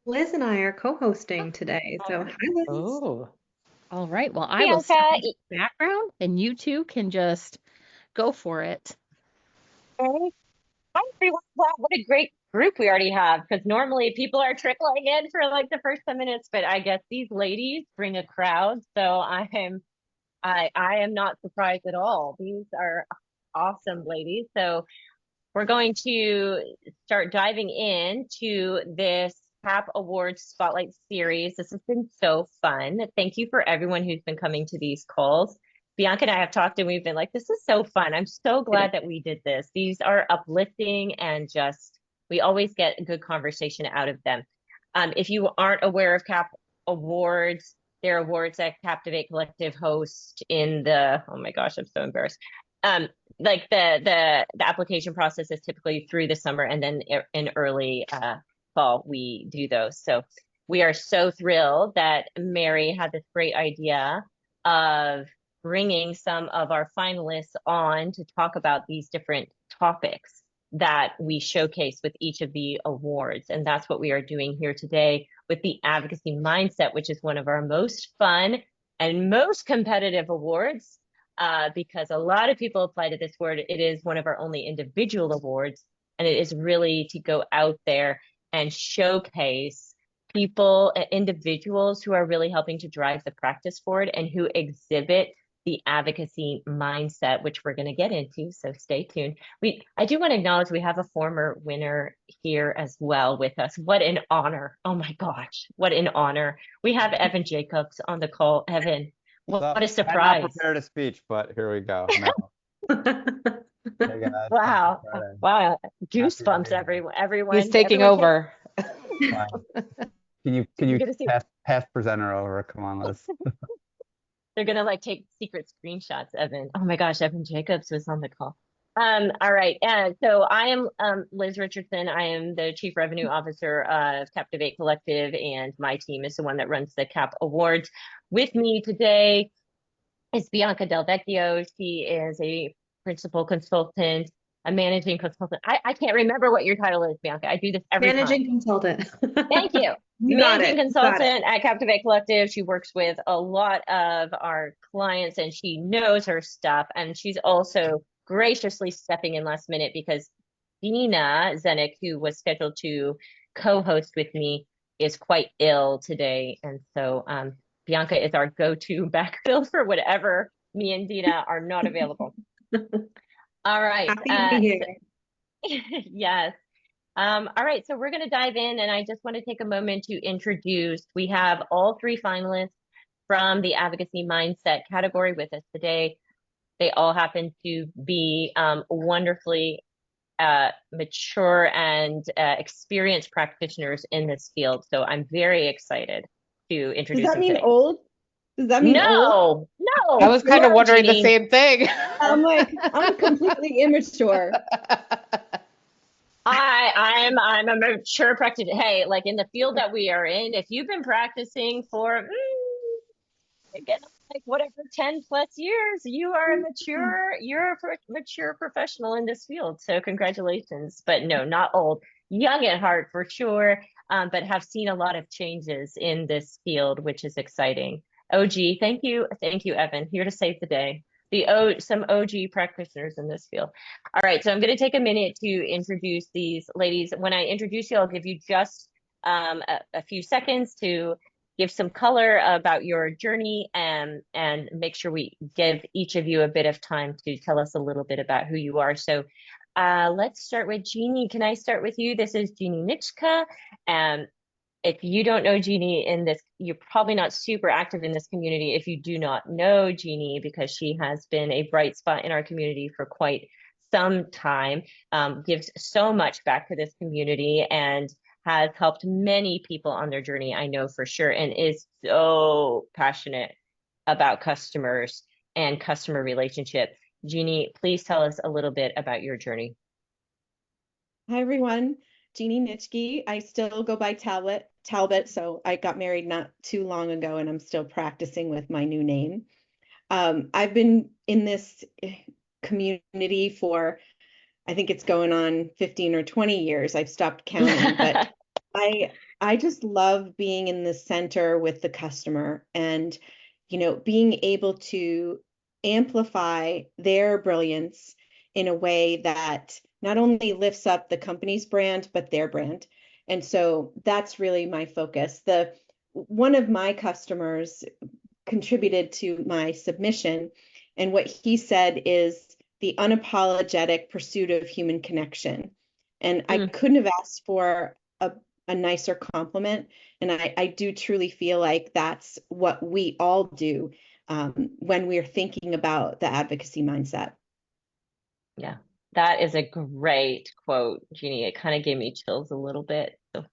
Liz and I are co-hosting today. So hi, Liz. Oh, all right. Well, I will Bianca, start in the background and you two can just go for it. hi everyone. Wow, what a great group we already have. Because normally people are trickling in for like the first 10 minutes, but I guess these ladies bring a crowd, so I am not surprised at all. These are awesome ladies. So we're going to start diving into this CAP Awards Spotlight series. This has been so fun. Thank you for everyone who's been coming to these calls. Bianca and I have talked and we've been like, this is so fun. I'm so glad that we did this. These are uplifting and just, we always get a good conversation out of them. If you aren't aware of CAP Awards, they're awards that Captivate Collective host in the, oh my gosh, I'm so embarrassed. Um, like the application process is typically through the summer, and then in early fall we do those. So we are so thrilled that Mary had this great idea of bringing some of our finalists on to talk about these different topics that we showcase with each of the awards. And that's what we are doing here today with the Advocacy Mindset, which is one of our most fun and most competitive awards, because a lot of people apply to this award. It is one of our only individual awards, and it is really to go out there and showcase people, individuals who are really helping to drive the practice forward and who exhibit the advocacy mindset, which we're going to get into. So stay tuned. I do want to acknowledge we have a former winner here as well with us. What an honor. Oh my gosh, what an honor. We have Evan Jacobs on the call. Evan, So what a I had not surprise. prepared a speech, but here we go. No. Hey guys, Wow. happy Friday. Wow. Happy to Goosebumps, be here. He's everyone. taking Everyone take, over. Fine. Can you're you gonna see pass presenter over? Come on, Liz. they're gonna like take secret screenshots, Evan. Oh my gosh, Evan Jacobs was on the call. All right. So I am Liz Richardson. I am the Chief Revenue Officer of Captivate Collective, and my team is the one that runs the CAP Awards. With me today is Bianca Del Vecchio. She is a principal consultant, a managing consultant. I can't remember what your title is, Bianca. I do this every time. Managing consultant. Thank you. You got Managing it. You got it. consultant at Captivate Collective. She works with a lot of our clients and she knows her stuff. And she's also graciously stepping in last minute because Dina Zenik, who was scheduled to co-host with me, is quite ill today. And so Bianca is our go-to backfill for whatever me and Dina are not available. All right. Happy to be here. Yes. All right, so we're going to dive in, and I just want to take a moment to introduce. We have all three finalists from the Advocacy Mindset category with us today. They all happen to be wonderfully mature and experienced practitioners in this field. So I'm very excited to introduce Does that them mean today. old? Does that mean old? No, I was kind of wondering the Jeanne. same thing. I'm like, I'm completely immature. I'm a mature practitioner. Hey, like in the field that we are in, if you've been practicing for again, like whatever 10 plus years, you are a mature professional in this field. So congratulations. But no, not old, young at heart for sure. But have seen a lot of changes in this field, which is exciting. OG, thank you, Evan. Here to save the day. Some OG practitioners in this field. All right, so I'm going to take a minute to introduce these ladies. When I introduce you, I'll give you just a few seconds to give some color about your journey and make sure we give each of you a bit of time to tell us a little bit about who you are. So let's start with Jeanne. Can I start with you? This is Jeanne Nitschke. If you don't know Jeanne you're probably not super active in this community if you do not know Jeanne, because she has been a bright spot in our community for quite some time, gives so much back to this community and has helped many people on their journey, I know for sure, and is so passionate about customers and customer relationship. Jeanne, please tell us a little bit about your journey. Hi, everyone. Jeanne Nitschke. I still go by Talbot, so I got married not too long ago, and I'm still practicing with my new name. I've been in this community for, I think it's going on 15 or 20 years. I've stopped counting, but I just love being in the center with the customer and, being able to amplify their brilliance in a way that not only lifts up the company's brand, but their brand. And so that's really my focus. One of my customers contributed to my submission, and what he said is the unapologetic pursuit of human connection. And I couldn't have asked for a nicer compliment. And I do truly feel like that's what we all do when we're thinking about the advocacy mindset. Yeah, that is a great quote, Jeannie. It kind of gave me chills a little bit. So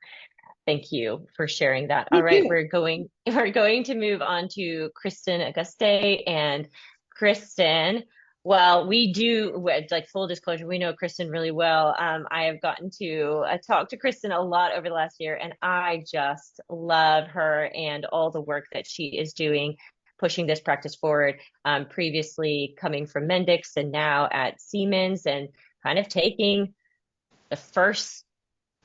thank you for sharing that. All right, we're going to move on to Kristen Auguste. And Kristen, well, we do, like, full disclosure, we know Kristen really well. I have gotten to talk to Kristen a lot over the last year, and I just love her and all the work that she is doing, pushing this practice forward. Previously coming from Mendix and now at Siemens, and kind of taking the first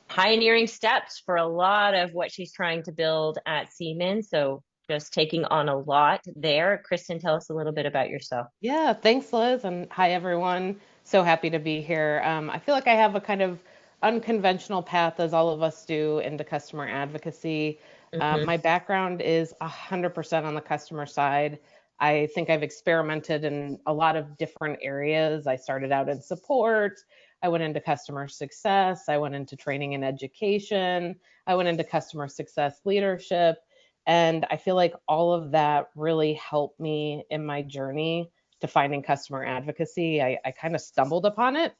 pioneering steps for a lot of what she's trying to build at Siemens. So just taking on a lot there. Kristen, tell us a little bit about yourself. Yeah, thanks, Liz, and hi, everyone. So happy to be here. I feel like I have a kind of unconventional path, as all of us do, into customer advocacy. My background is 100% on the customer side. I think I've experimented in a lot of different areas. I started out in support. I went into customer success. I went into training and education. I went into customer success leadership. And I feel like all of that really helped me in my journey to finding customer advocacy. I kind of stumbled upon it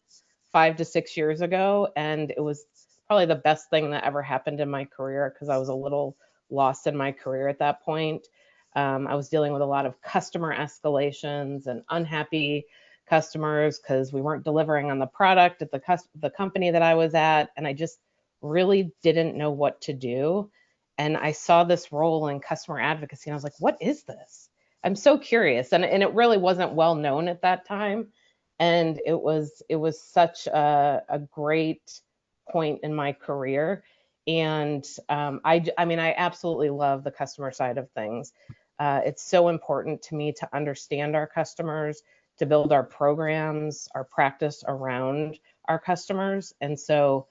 5 to 6 years ago, and it was probably the best thing that ever happened in my career because I was a little lost in my career at that point. I was dealing with a lot of customer escalations and unhappy customers because we weren't delivering on the product at the company that I was at, and I just really didn't know what to do. And I saw this role in customer advocacy, and I was like, what is this? I'm so curious. And it really wasn't well known at that time. And it was such a great point in my career. And I mean, I absolutely love the customer side of things. It's so important to me to understand our customers, to build our programs, our practice around our customers. And so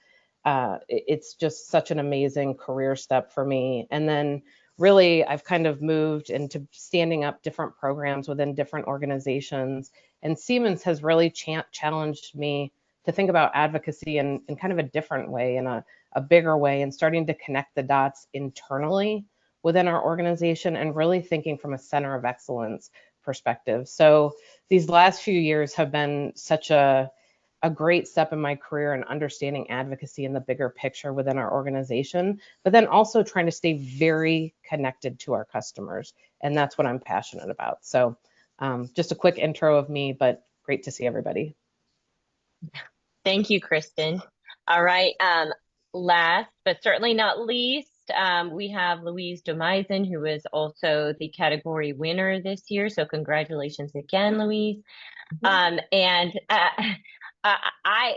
it's just such an amazing career step for me. And then really, I've kind of moved into standing up different programs within different organizations. And Siemens has really challenged me to think about advocacy in kind of a different way, in a bigger way, and starting to connect the dots internally within our organization and really thinking from a center of excellence perspective. So these last few years have been such a great step in my career in understanding advocacy in the bigger picture within our organization, but then also trying to stay very connected to our customers. And that's what I'm passionate about. So just a quick intro of me, but great to see everybody. Thank you, Kristen. All right. Last, but certainly not least, we have Louise Domeisen, who is also the category winner this year. So congratulations again, Louise. And I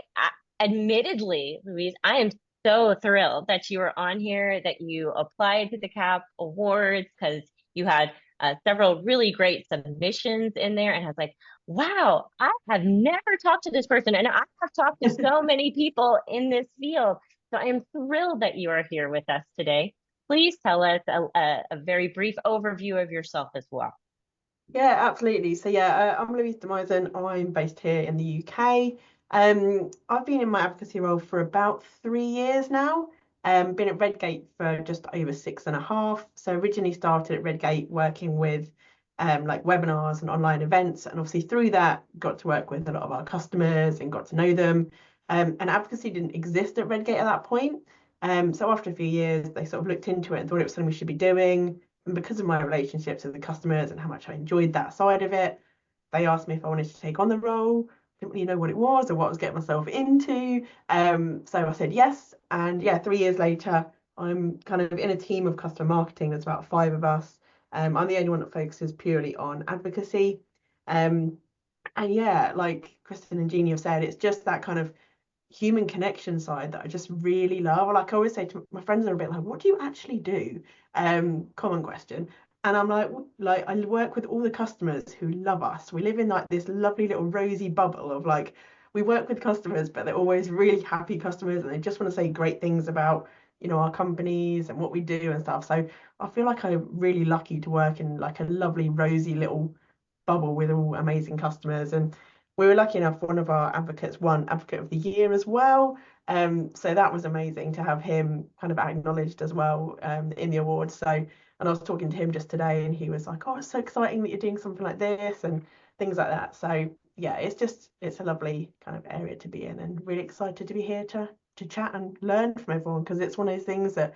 admittedly, Louise, I am so thrilled that you are on here, that you applied to the CAP Awards, because you had several really great submissions in there, and I was like, wow, I have never talked to this person, and I have talked to so many people in this field. So I am thrilled that you are here with us today. Please tell us a very brief overview of yourself as well. Yeah, absolutely. So yeah, I'm Louise Domeisen. I'm based here in the UK. I've been in my advocacy role for about 3 years now. Been at Redgate for just over 6.5. So originally started at Redgate working with like webinars and online events, and obviously through that got to work with a lot of our customers and got to know them. And advocacy didn't exist at Redgate at that point. So after a few years, they sort of looked into it and thought it was something we should be doing. And because of my relationships with the customers and how much I enjoyed that side of it, they asked me if I wanted to take on the role. Didn't really know what it was or what I was getting myself into. So I said yes. And yeah, 3 years later, I'm kind of in a team of customer marketing. There's about 5 of us. I'm the only one that focuses purely on advocacy. And yeah, like Kristen and Jeanne have said, it's just that kind of human connection side that I just really love. Like I always say to my friends, are a bit like, what do you actually do? Common question. And I'm like I work with all the customers who love us. We live in like this lovely little rosy bubble of like, we work with customers, but they're always really happy customers and they just want to say great things about, you know, our companies and what we do and stuff. So I feel like I'm really lucky to work in like a lovely rosy little bubble with all amazing customers. And we were lucky enough, one of our advocates won Advocate of the Year as well. So that was amazing to have him kind of acknowledged as well in the awards. So, and I was talking to him just today and he was like, oh, it's so exciting that you're doing something like this and things like that. So yeah, it's a lovely kind of area to be in, and really excited to be here to chat and learn from everyone, because it's one of those things that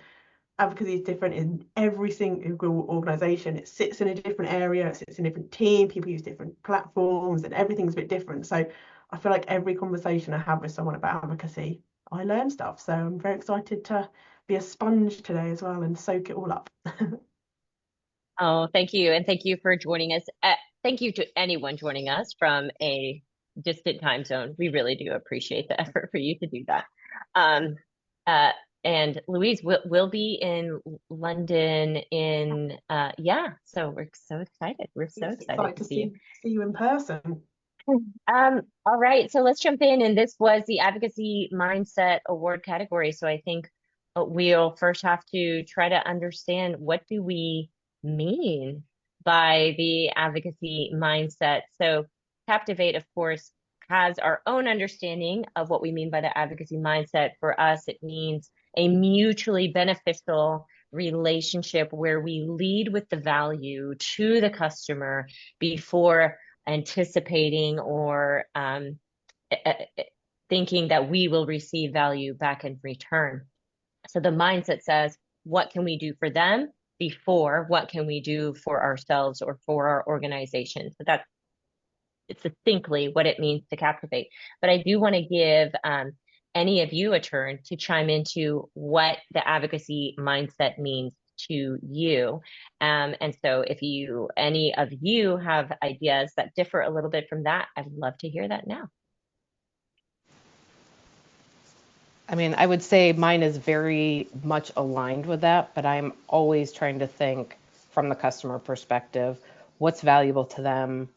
advocacy is different in every single organization. It sits in a different area, it sits in a different team, people use different platforms, and everything's a bit different. So I feel like every conversation I have with someone about advocacy, I learn stuff. So I'm very excited to be a sponge today as well and soak it all up. Oh, thank you. And thank you for joining us. Thank you to anyone joining us from a distant time zone. We really do appreciate the effort for you to do that. And Louise will be in London in so we're so excited. We're so excited to see you in person. All right, so let's jump in. And this was the Advocacy Mindset Award category. So I think we'll first have to try to understand, what do we mean by the advocacy mindset? So Captivate, of course, has our own understanding of what we mean by the advocacy mindset. For us, it means a mutually beneficial relationship where we lead with the value to the customer before anticipating or thinking that we will receive value back in return. So the mindset says, what can we do for them before what can we do for ourselves or for our organization? So that's succinctly what it means to Captivate. But I do want to give any of you a turn to chime into what the advocacy mindset means to you. And so if any of you have ideas that differ a little bit from that, I'd love to hear that now. I mean, I would say mine is very much aligned with that, but I'm always trying to think from the customer perspective, what's valuable to them,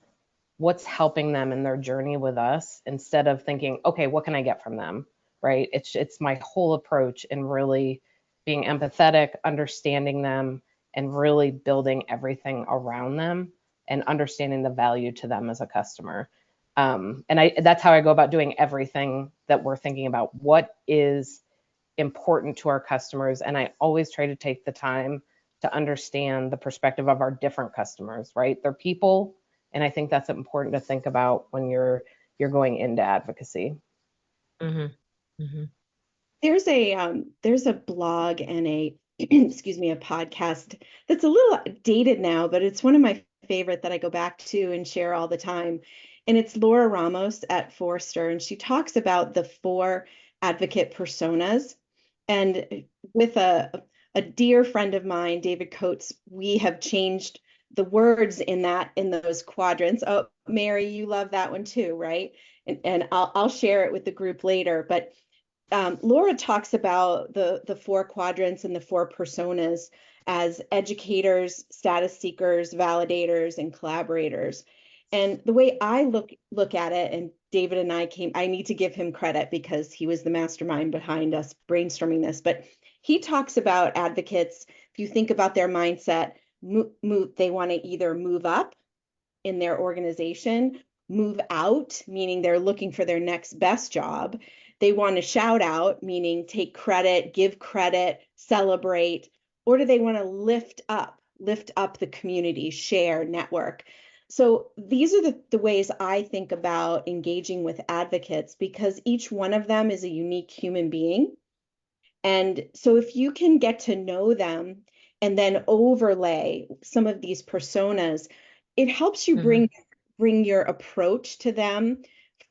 what's helping them in their journey with us, instead of thinking, okay, what can I get from them, right? It's my whole approach in really being empathetic, understanding them, and really building everything around them and understanding the value to them as a customer. And that's how I go about doing everything that we're thinking about. What is important to our customers? And I always try to take the time to understand the perspective of our different customers, right? They're people. And I think that's important to think about when you're going into advocacy. Mm-hmm. Mm-hmm. There's a blog and a excuse me, a podcast that's a little dated now, but it's one of my favorite that I go back to and share all the time. And it's Laura Ramos at Forrester, and she talks about the 4 advocate personas. And with a dear friend of mine, David Coates, we have changed the words in those quadrants. Oh, Mary, you love that one too, right? And I'll share it with the group later. But Laura talks about the 4 quadrants and the 4 personas as educators, status seekers, validators, and collaborators. And the way I look at it, and David and I need to give him credit because he was the mastermind behind us brainstorming this, but he talks about advocates. If you think about their mindset, they want to either move up in their organization, move out, meaning they're looking for their next best job. They want to shout out, meaning take credit, give credit, celebrate, or do they want to lift up the community, share, network? So these are the ways I think about engaging with advocates, because each one of them is a unique human being. And so if you can get to know them and then overlay some of these personas, it helps you bring your approach to them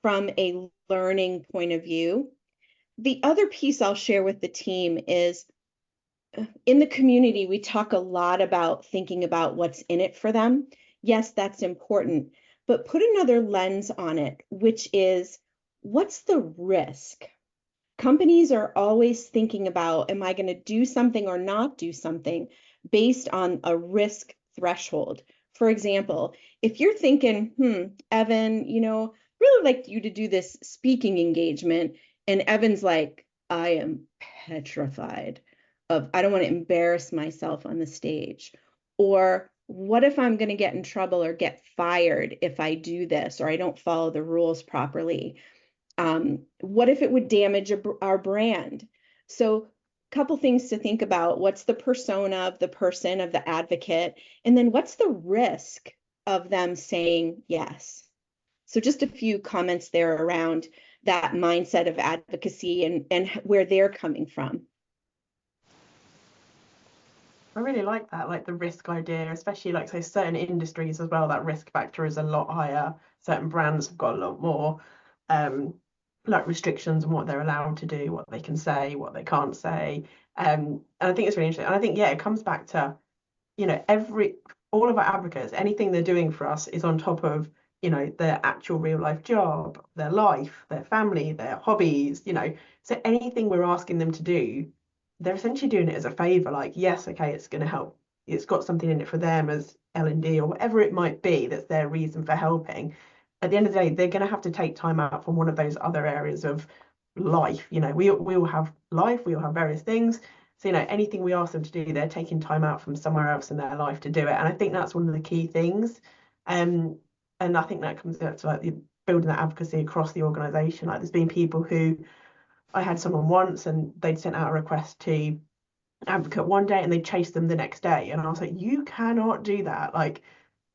from a learning point of view. The other piece I'll share with the team is, in the community, we talk a lot about thinking about what's in it for them. Yes, that's important, but put another lens on it, which is, what's the risk companies are always thinking about, am I going to do something or not do something based on a risk threshold? For example, if you're thinking, Evan, really like you to do this speaking engagement, and Evan's like, I am petrified I don't want to embarrass myself on the stage. Or what if I'm going to get in trouble or get fired if I do this, or I don't follow the rules properly? What if it would damage our brand? So a couple things to think about. What's the persona of the person, of the advocate? And then what's the risk of them saying yes? So just a few comments there around that mindset of advocacy and where they're coming from. I really like that, like the risk idea, especially like, so certain industries as well, that risk factor is a lot higher. Certain brands have got a lot more like restrictions on what they're allowed to do, what they can say, what they can't say. And I think it's really interesting. And I think, yeah, it comes back to, all of our advocates, anything they're doing for us is on top of, their actual real life job, their life, their family, their hobbies, so anything we're asking them to do, they're essentially doing it as a favor. Like, yes, okay, it's going to help. It's got something in it for them as L&D or whatever it might be. That's their reason for helping. At the end of the day, they're going to have to take time out from one of those other areas of life. We all have life. We all have various things. So, anything we ask them to do, they're taking time out from somewhere else in their life to do it. And I think that's one of the key things. And I think that comes down to like building that advocacy across the organization. Like, there's been people who, I had someone once and they'd sent out a request to advocate one day and they chased them the next day. And I was like, you cannot do that. Like,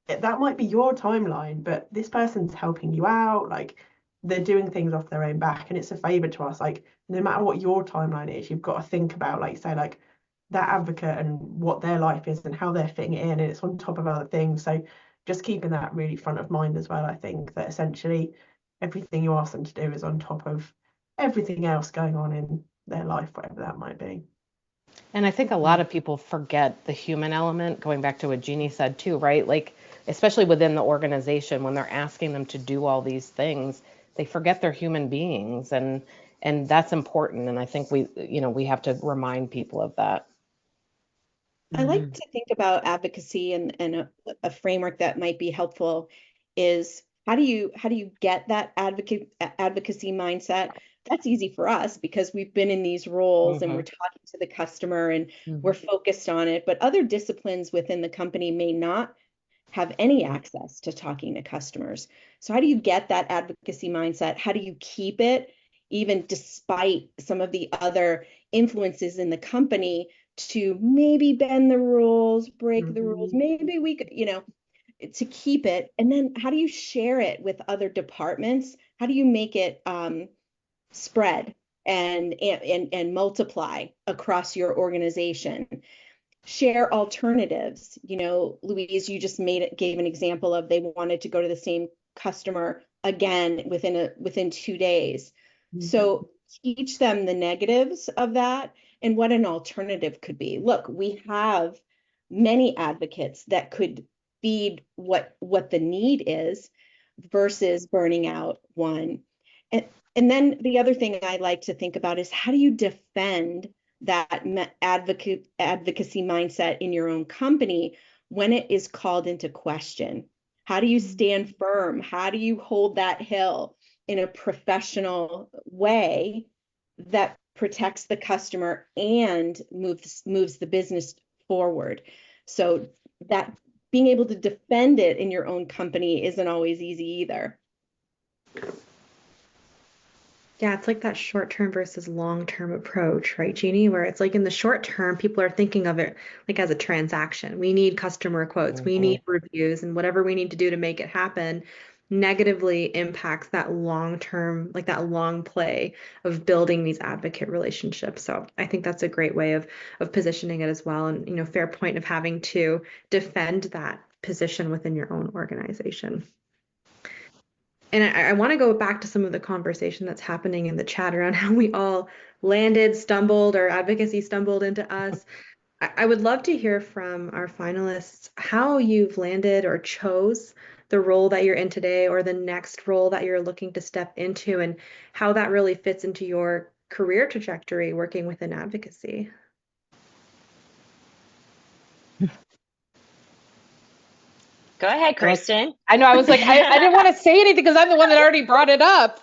that might be your timeline, but this person's helping you out. Like, they're doing things off their own back and it's a favor to us. Like, no matter what your timeline is, you've got to think about, like, say, like that advocate and what their life is and how they're fitting it in, and it's on top of other things. So just keeping that really front of mind as well. I think that essentially everything you ask them to do is on top of everything else going on in their life, whatever that might be. And I think a lot of people forget the human element, going back to what Jeannie said too, right? Like, especially within the organization, when they're asking them to do all these things, they forget they're human beings, and that's important. And I think we have to remind people of that. I like to think about advocacy and a framework that might be helpful is how do you get that advocacy mindset? That's easy for us because we've been in these roles and we're talking to the customer and we're focused on it. But other disciplines within the company may not have any access to talking to customers. So how do you get that advocacy mindset? How do you keep it even despite some of the other influences in the company to maybe bend the rules, break the rules? Maybe we could, to keep it. And then how do you share it with other departments? How do you make it spread and multiply across your organization? Share alternatives. Louise, you just gave an example of they wanted to go to the same customer again within 2 days. So teach them the negatives of that and what an alternative could be. Look, we have many advocates that could feed what the need is versus burning out one. And then the other thing I like to think about is how do you defend that advocacy mindset in your own company when it is called into question? How do you stand firm? How do you hold that hill in a professional way that protects the customer and moves the business forward? So that being able to defend it in your own company isn't always easy either. Yeah, it's like that short-term versus long-term approach, right, Jeannie? Where it's like in the short term, people are thinking of it like as a transaction. We need customer quotes, we need reviews, and whatever we need to do to make it happen negatively impacts that long-term, like that long play of building these advocate relationships. So I think that's a great way of positioning it as well. And, fair point of having to defend that position within your own organization. And I want to go back to some of the conversation that's happening in the chat around how we all stumbled, or advocacy stumbled into us. I would love to hear from our finalists how you've landed or chose the role that you're in today or the next role that you're looking to step into, and how that really fits into your career trajectory working within advocacy? Go ahead, Kristen. I know, I was like, I didn't want to say anything because I'm the one that already brought it up.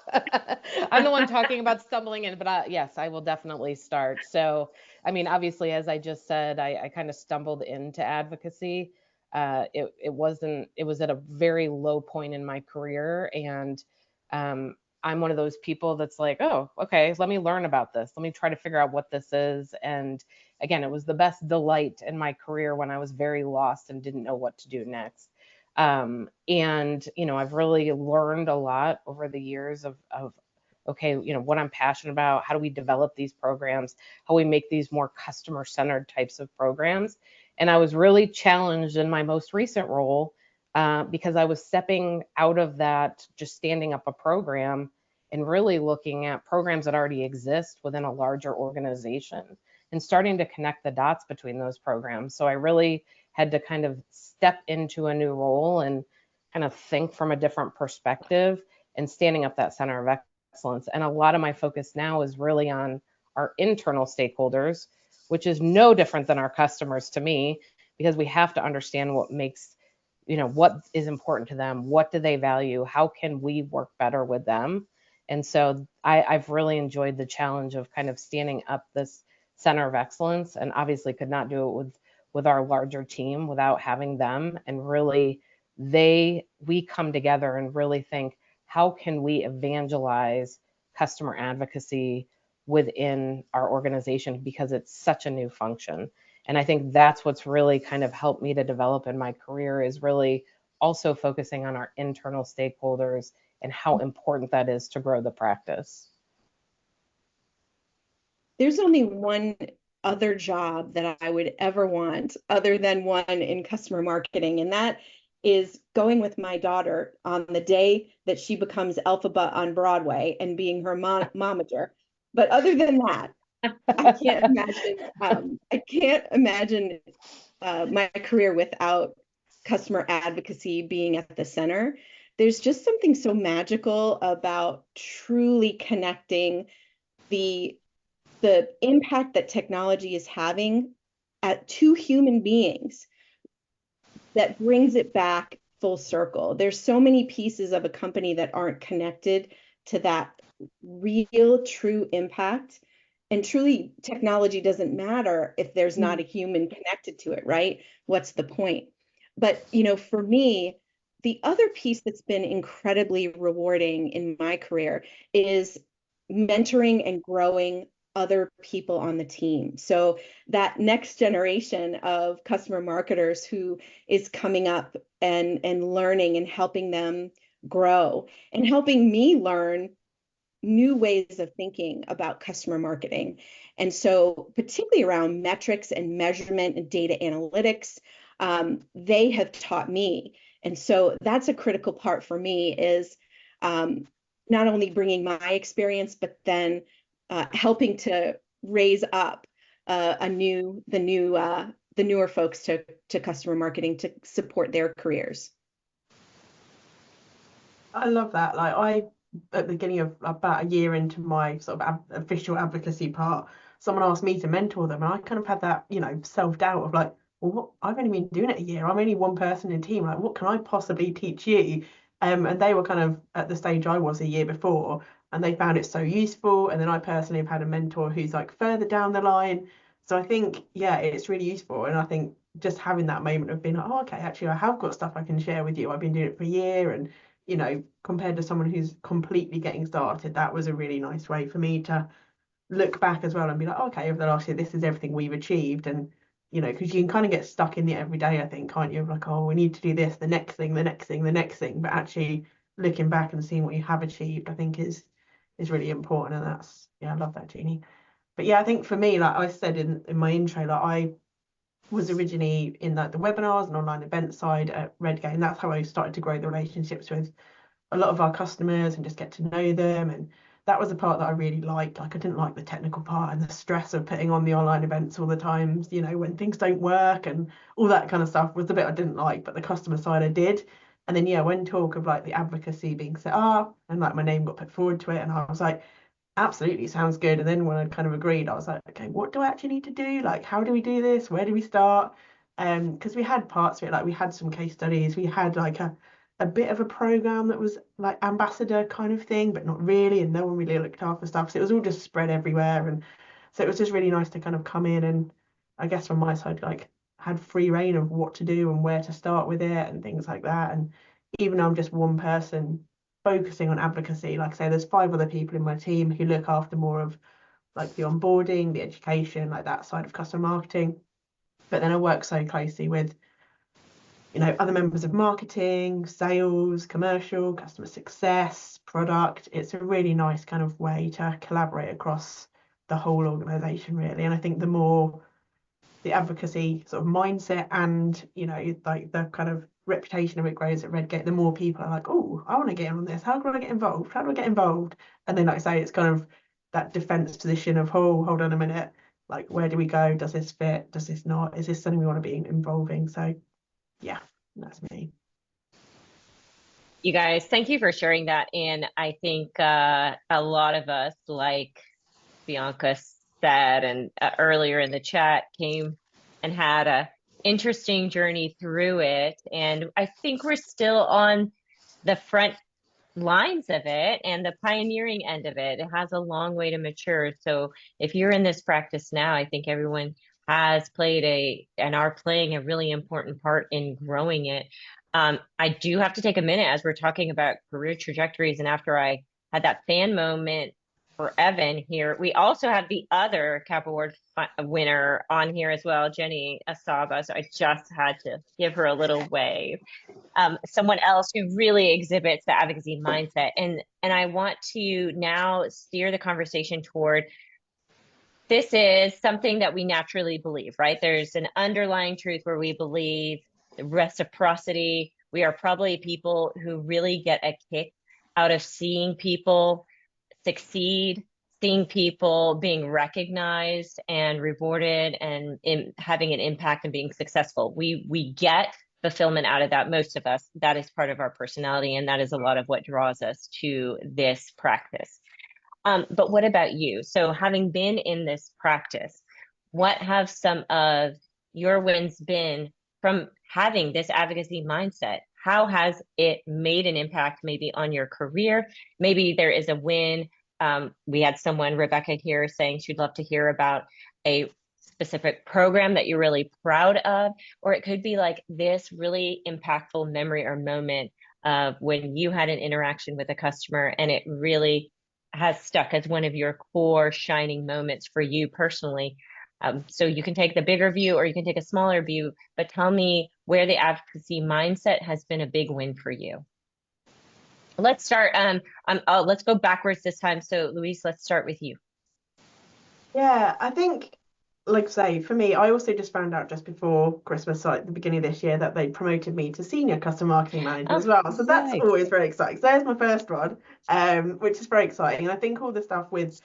I'm the one talking about stumbling in, but yes, I will definitely start. So, I mean, obviously, as I just said, I kind of stumbled into advocacy. It was at a very low point in my career. And I'm one of those people that's like, oh, okay, let me learn about this. Let me try to figure out what this is. And again, it was the best delight in my career when I was very lost and didn't know what to do next. And I've really learned a lot over the years of okay, what I'm passionate about, how do we develop these programs, how we make these more customer centered types of programs. And I was really challenged in my most recent role because I was stepping out of that, just standing up a program and really looking at programs that already exist within a larger organization and starting to connect the dots between those programs. So I really had to kind of step into a new role and kind of think from a different perspective and standing up that center of excellence. And a lot of my focus now is really on our internal stakeholders, which is no different than our customers to me, because we have to understand what makes, what is important to them, what do they value, how can we work better with them. And so I've really enjoyed the challenge of kind of standing up this center of excellence, and obviously could not do it with our larger team without having them. And really, we come together and really think, how can we evangelize customer advocacy within our organization, because it's such a new function. And I think that's what's really kind of helped me to develop in my career, is really also focusing on our internal stakeholders and how important that is to grow the practice. There's only one other job that I would ever want other than one in customer marketing, and that is going with my daughter on the day that she becomes Elphaba on Broadway and being her momager. But other than that, I can't imagine. I can't imagine my career without customer advocacy being at the center. There's just something so magical about truly connecting the impact that technology is having at two human beings that brings it back full circle. There's so many pieces of a company that aren't connected to that real, true impact. And truly, technology doesn't matter if there's not a human connected to it, right? What's the point? But, for me, the other piece that's been incredibly rewarding in my career is mentoring and growing other people on the team. So that next generation of customer marketers who is coming up and learning and helping them grow and helping me learn new ways of thinking about customer marketing. And so particularly around metrics and measurement and data analytics, they have taught me. And so that's a critical part for me, is not only bringing my experience, but then helping to raise up the newer folks to customer marketing to support their careers. I love that. Like, at the beginning of about a year into my sort of official advocacy part, someone asked me to mentor them, and I kind of had that, self-doubt of like, well, what, I've only been doing it a year. I'm only one person in a team. Like, what can I possibly teach you? And they were kind of at the stage I was a year before, and they found it so useful. And then I personally have had a mentor who's like further down the line. So I think, yeah, it's really useful. And I think just having that moment of being like, oh, okay, actually, I have got stuff I can share with you. I've been doing it for a year, and compared to someone who's completely getting started, that was a really nice way for me to look back as well and be like, okay, over the last year, this is everything we've achieved. And, because you can kind of get stuck in the everyday, I think, can't you? Of like, oh, we need to do this, the next thing, the next thing, the next thing. But actually looking back and seeing what you have achieved, I think is really important. And that's, yeah, I love that, Jeannie. But yeah, I think for me, like I said in my intro, like I was originally in like the webinars and online event side at Redgate, and that's how I started to grow the relationships with a lot of our customers and just get to know them. And that was the part that I really liked. Like, I didn't like the technical part and the stress of putting on the online events all the times, when things don't work and all that kind of stuff was the bit I didn't like, but the customer side I did. And then, yeah, when talk of like the advocacy being set up and like my name got put forward to it, and I was like, Absolutely, sounds good. And then when I kind of agreed, I was like, okay, what do I actually need to do? Like, how do we do this? Where do we start? Because we had parts of it, like we had some case studies, we had like a bit of a program that was like ambassador kind of thing, but not really, and no one really looked after stuff. So it was all just spread everywhere. And so it was just really nice to kind of come in and I guess from my side, like had free reign of what to do and where to start with it and things like that. And even though I'm just one person focusing on advocacy. Like I say, there's 5 other people in my team who look after more of like the onboarding, the education, like that side of customer marketing. But then I work so closely with, other members of marketing, sales, commercial, customer success, product. It's a really nice kind of way to collaborate across the whole organization, really. And I think the more the advocacy sort of mindset and like the kind of reputation of it grows at Redgate, the more people are like, oh, I want to get in on this, how can I get involved, how do I get involved? And then like I say, it's kind of that defense position of, oh, hold on a minute, like where do we go, does this fit, does this not, is this something we want to be involving? So yeah, that's me. You guys, thank you for sharing that. And I think a lot of us, like Bianca said, and earlier in the chat, came and had a interesting journey through it. And I think we're still on the front lines of it and the pioneering end of it. It has a long way to mature. So if you're in this practice now, I think everyone has played and are playing a really important part in growing it. I do have to take a minute as we're talking about career trajectories. And after I had that fan moment for Evan here, we also have the other CAP Award winner on here as well, Jenny Asaba. So I just had to give her a little wave. Someone else who really exhibits the advocacy mindset. And I want to now steer the conversation toward this is something that we naturally believe, right? There's an underlying truth where we believe the reciprocity. We are probably people who really get a kick out of seeing people succeed, seeing people being recognized and rewarded and having an impact and being successful. We get fulfillment out of that, most of us. That is part of our personality, and that is a lot of what draws us to this practice. But what about you? So having been in this practice, what have some of your wins been from having this advocacy mindset? How has it made an impact maybe on your career? Maybe there is a win. We had someone, Rebecca, here saying she'd love to hear about a specific program that you're really proud of, or it could be like this really impactful memory or moment of when you had an interaction with a customer and it really has stuck as one of your core shining moments for you personally. So you can take the bigger view or you can take a smaller view, but tell me where the advocacy mindset has been a big win for you. Let's start, let's go backwards this time. So Louise, let's start with you. Yeah, I think, like I say, for me, I also just found out just before Christmas, like the beginning of this year, that they promoted me to senior customer marketing manager as well. So that's always very exciting. So there's my first one, which is very exciting. And I think all the stuff with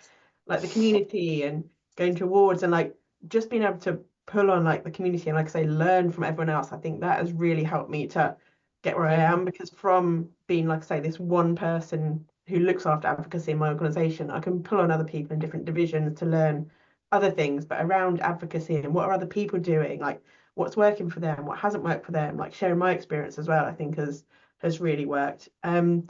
like the community and going to awards and like just being able to pull on like the community and like I say, learn from everyone else, I think that has really helped me to get where I am, because from being, like I say, this one person who looks after advocacy in my organization, I can pull on other people in different divisions to learn other things, but around advocacy and what are other people doing, like what's working for them, what hasn't worked for them, like sharing my experience as well, I think has really worked. But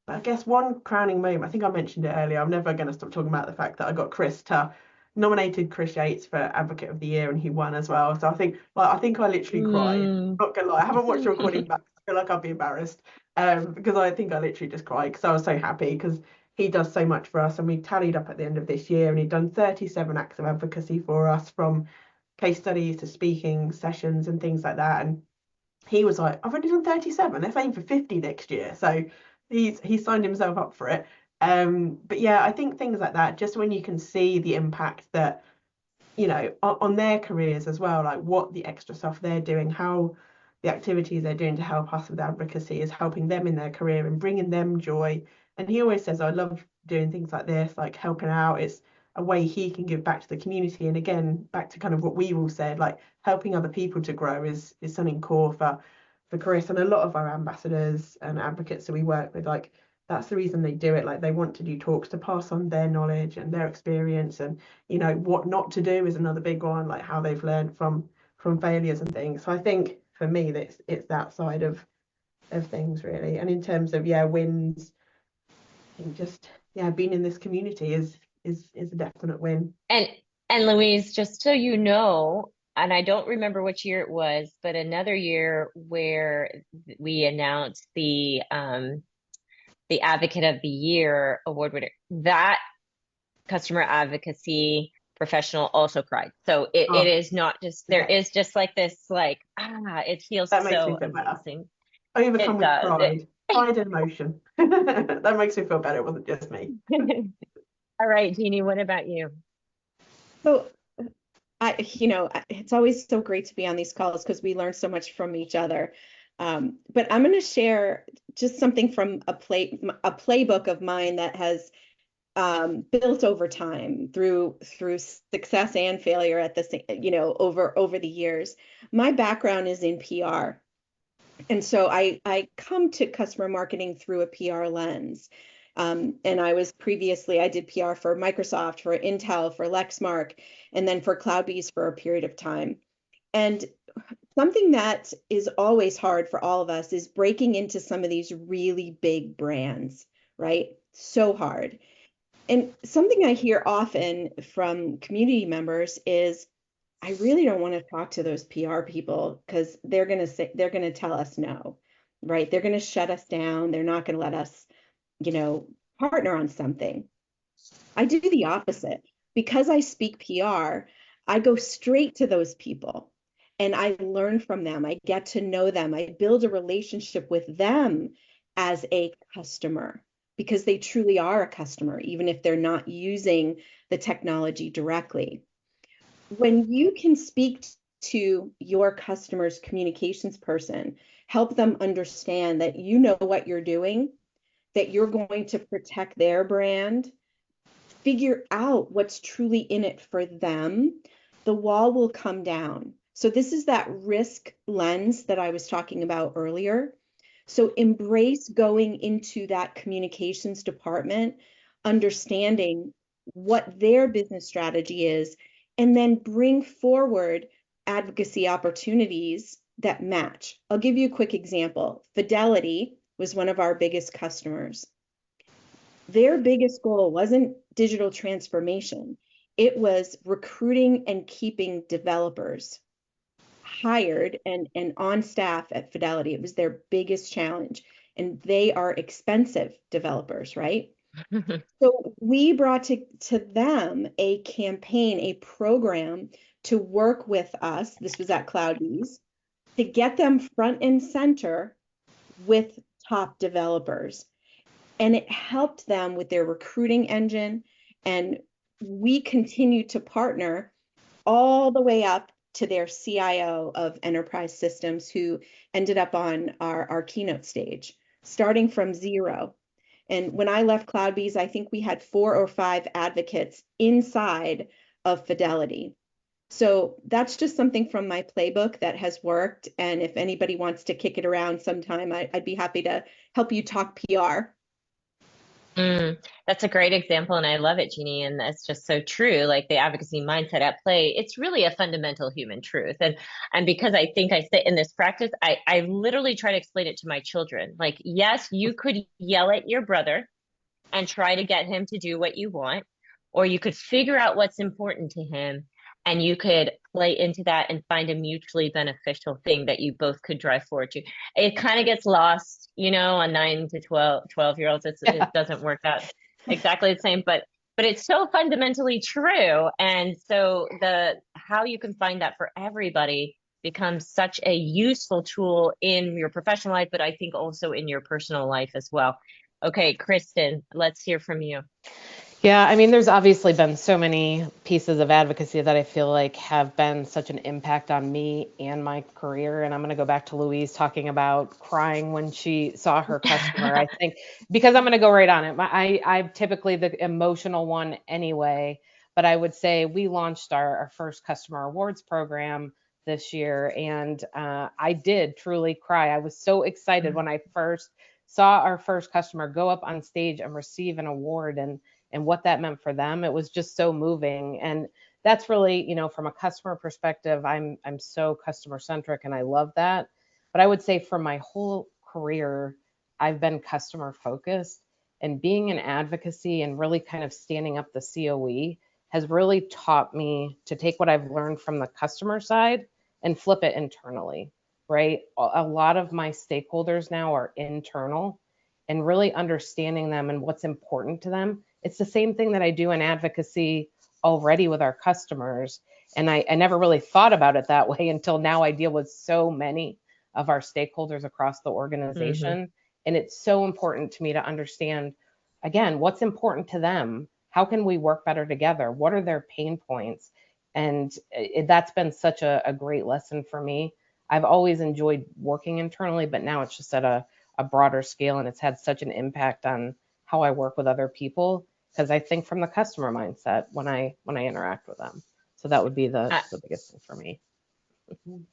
I guess one crowning moment, I think I mentioned it earlier, I'm never going to stop talking about the fact that I got nominated Chris Yates for Advocate of the Year and he won as well. So I think I literally cried. Not gonna lie, I haven't watched the recording back. I feel like I'd be embarrassed because I think I literally just cried because I was so happy because he does so much for us, and we tallied up at the end of this year and he'd done 37 acts of advocacy for us, from case studies to speaking sessions and things like that. And he was like, I've already done 37, let's aim for 50 next year. So he signed himself up for it. But yeah, I think things like that, just when you can see the impact that, on their careers as well, like what the extra stuff they're doing, how the activities they're doing to help us with advocacy is helping them in their career and bringing them joy. And he always says, I love doing things like this, like helping out. It's a way he can give back to the community. And again, back to kind of what we all said, like helping other people to grow is something core for Chris and a lot of our ambassadors and advocates that we work with. Like that's the reason they do it. Like, they want to do talks to pass on their knowledge and their experience, and what not to do is another big one, like how they've learned from failures and things. So I think for me that it's that side of things really. And in terms of wins, I think just being in this community is a definite win. And Louise, just so you know, and I don't remember which year it was, but another year where we announced the Advocate of the Year award winner, that customer advocacy professional also cried. So it is not just, there is just like this, like, it feels that makes me so feel better. amazing. Overcome It with does. pride and emotion. That makes me feel better. It wasn't just me. All right, Jeannie, what about you? So it's always so great to be on these calls because we learn so much from each other. But I'm going to share just something from a playbook of mine that has built over time through success and failure at the same, over the years. My background is in PR. And so I come to customer marketing through a PR lens. And I did PR for Microsoft, for Intel, for Lexmark, and then for CloudBees for a period of time. And something that is always hard for all of us is breaking into some of these really big brands, right? So hard. And something I hear often from community members is, I really don't want to talk to those PR people because they're going to tell us no, right? They're going to shut us down. They're not going to let us, partner on something. I do the opposite. Because I speak PR, I go straight to those people and I learn from them. I get to know them. I build a relationship with them as a customer because they truly are a customer, even if they're not using the technology directly. When you can speak to your customer's communications person, help them understand that you know what you're doing, that you're going to protect their brand, figure out what's truly in it for them, the wall will come down. So this is that risk lens that I was talking about earlier. So embrace going into that communications department, understanding what their business strategy is, and then bring forward advocacy opportunities that match. I'll give you a quick example. Fidelity was one of our biggest customers. Their biggest goal wasn't digital transformation. It was recruiting and keeping developers hired and on staff at Fidelity. It was their biggest challenge. And they are expensive developers, right? So we brought to them a campaign, a program to work with us. This was at CloudBees, to get them front and center with top developers. And it helped them with their recruiting engine. And we continue to partner all the way up to their CIO of enterprise systems, who ended up on our keynote stage, starting from zero. And when I left CloudBees, I think we had 4 or 5 advocates inside of Fidelity. So that's just something from my playbook that has worked. And if anybody wants to kick it around sometime, I'd be happy to help you talk PR. That's a great example, and I love it, Jeannie. And that's just so true. Like, the advocacy mindset at play, it's really a fundamental human truth. And because I think I sit in this practice, I literally try to explain it to my children. Like, yes, you could yell at your brother and try to get him to do what you want, or you could figure out what's important to him, and you could play into that and find a mutually beneficial thing that you both could drive forward to. It kind of gets lost, on 9 to 12-year-olds. It doesn't work out exactly the same, but it's so fundamentally true. And so how you can find that for everybody becomes such a useful tool in your professional life, but I think also in your personal life as well. Okay, Kristen, let's hear from you. Yeah, I mean, there's obviously been so many pieces of advocacy that I feel like have been such an impact on me and my career. And I'm going to go back to Louise talking about crying when she saw her customer. I think, because I'm going to go right on it. I'm typically the emotional one anyway, but I would say we launched our first customer awards program this year, and I did truly cry. I was so excited when I first saw our first customer go up on stage and receive an award and what that meant for them, it was just so moving. And that's really, you know, from a customer perspective, I'm so customer centric and I love that. But I would say for my whole career, I've been customer focused, and being in advocacy and really kind of standing up the COE has really taught me to take what I've learned from the customer side and flip it internally, right? A lot of my stakeholders now are internal, and really understanding them and what's important to them. It's the same thing that I do in advocacy already with our customers. And I never really thought about it that way until now. I deal with so many of our stakeholders across the organization. And it's so important to me to understand, again, what's important to them. How can we work better together? What are their pain points? And that's been such a great lesson for me. I've always enjoyed working internally, but now it's just at a broader scale, and it's had such an impact on how I work with other people, because I think from the customer mindset when I interact with them. So that would be the biggest thing for me.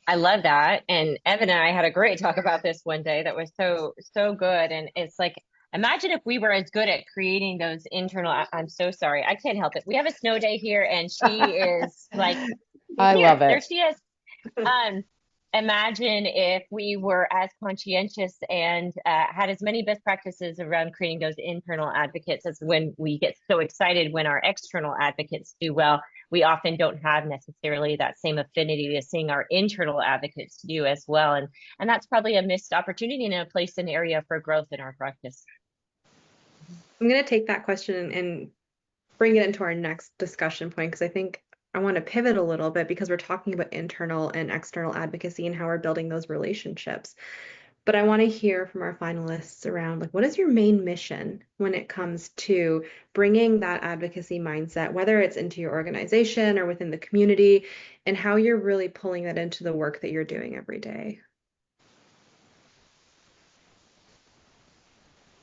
I love that. And Evan and I had a great talk about this one day that was so good. And it's like, imagine if we were as good at creating those internal, I'm so sorry, I can't help it. We have a snow day here and she is like, I love it. There she is. Imagine if we were as conscientious and had as many best practices around creating those internal advocates, as when we get so excited when our external advocates do well. We often don't have necessarily that same affinity to seeing our internal advocates do as well. And that's probably a missed opportunity and a place, an area for growth in our practice. I'm going to take that question and bring it into our next discussion point, because I think I want to pivot a little bit, because we're talking about internal and external advocacy and how we're building those relationships. But I want to hear from our finalists around, like, what is your main mission when it comes to bringing that advocacy mindset, whether it's into your organization or within the community, and how you're really pulling that into the work that you're doing every day?